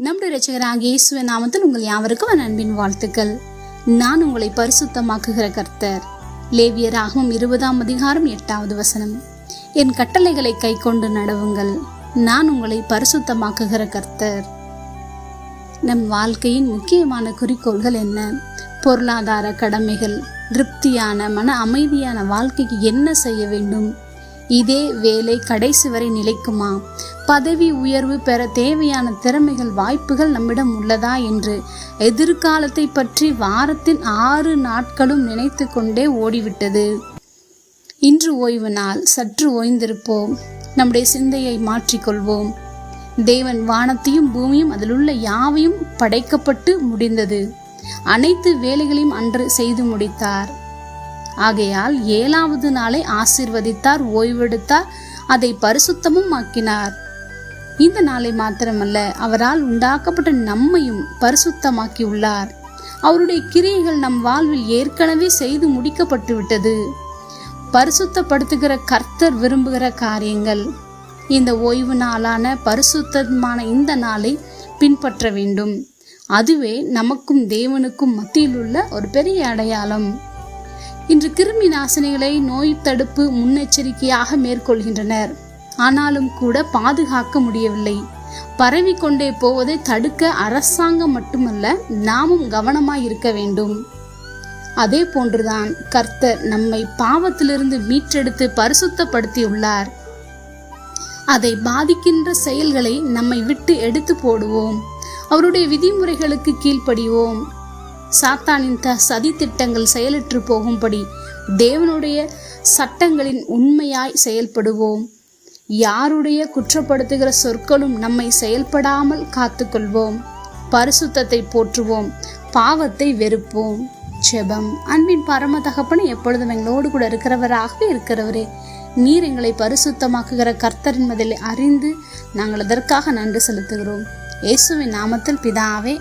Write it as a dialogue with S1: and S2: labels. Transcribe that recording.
S1: நம்முடைய இரட்சகராகிய இயேசுவின் நாமத்தில் உங்கள் யாவருக்கும் என் அன்பின் வாழ்த்துக்கள். நான் உங்களை பரிசுத்தமாக்குகிற கர்த்தர். லேவியராகமம் 20:8 என் கட்டளைகளை கை கொண்டு நடவுங்கள், நான் உங்களை பரிசுத்தமாக்குகிற கர்த்தர். நம் வாழ்க்கையின் முக்கியமான குறிக்கோள்கள் என்ன? பொருளாதார கடமைகள், திருப்தியான மன அமைதியான வாழ்க்கைக்கு என்ன செய்ய வேண்டும்? இதே வேலை கடைசி வரை நிலைக்குமா? பதவி உயர்வு பெற தேவையான திறமைகள், வாய்ப்புகள் நம்மிடம் உள்ளதா என்று எதிர்காலத்தை பற்றி வாரத்தின் 6 நாட்களும் நினைத்து கொண்டே ஓடிவிட்டது. இன்று ஓய்வு நாள், சற்று ஓய்ந்திருப்போம். நம்முடைய சிந்தையை மாற்றிக்கொள்வோம். தேவன் வானத்தையும் பூமியும் அதிலுள்ள யாவையும் படைக்கப்பட்டு முடிந்தது. அனைத்து வேலைகளையும் அன்று செய்து முடித்தார். ஆகையால் 7வது நாளை ஆசீர்வதித்தார், ஓய்வெடுத்தார், அதை பரிசுத்தமும் ஆக்கினார். இந்த நாளை மாத்திரமல்ல, அவரால் உண்டாக்கப்பட்ட நம்மையும் பரிசுத்தமாக்கி உள்ளார். அவருடைய கிரியைகள் நம் வாழ்வில் ஏற்கனவே செய்து முடிக்கப்பட்டு விட்டது. பரிசுத்தப்படுத்துகிற கர்த்தர் விரும்புகிற காரியங்கள். இந்த ஓய்வு நாளான பரிசுத்தமான இந்த நாளை பின்பற்ற வேண்டும். அதுவே நமக்கும் தேவனுக்கும் மத்தியில் உள்ள ஒரு பெரிய அடையாளம். இன்று கிருமி நாசினிகளை நோய் தடுப்பு முன்னெச்சரிக்கையாக மேற்கொள்கின்றனர். ஆனாலும் கூட பாதுகாக்க முடியவில்லை. பரவிக்கொண்டே போவதை தடுக்க அரசாங்கம் மட்டுமல்ல, நாமும் கவனமாய் இருக்க வேண்டும். அதே போன்றுதான் கர்த்தர் நம்மை பாவத்திலிருந்து மீட்டெடுத்து பரிசுத்தப்படுத்தியுள்ளார். அதை பாதிக்கின்ற செயல்களை நம்மை விட்டு எடுத்து போடுவோம். அவருடைய விதிமுறைகளுக்கு கீழ்ப்படிவோம். சாத்தானின் சதி திட்டங்கள் செயலற்று போகும்படி தேவனுடைய சட்டங்களின் உண்மையாய் செயல்படுவோம். யாருடைய குற்றப்படுத்துகிற சொற்களும் நம்மை செயல்படாமல் காத்துக்கொள்வோம். பரிசுத்தத்தை போற்றுவோம், பாவத்தை வெறுப்போம். ஜெபம். அன்பின் பரம தகப்பனே, எப்பொழுதும் எங்களோடு கூட இருக்கிறவராகவே இருக்கிறவரே, நீர் எங்களை பரிசுத்தமாக்குகிற கர்த்தர் என்பதை அறிந்து நாங்கள் அதற்காக நன்றி செலுத்துகிறோம். இயேசுவின் நாமத்தில் பிதாவே.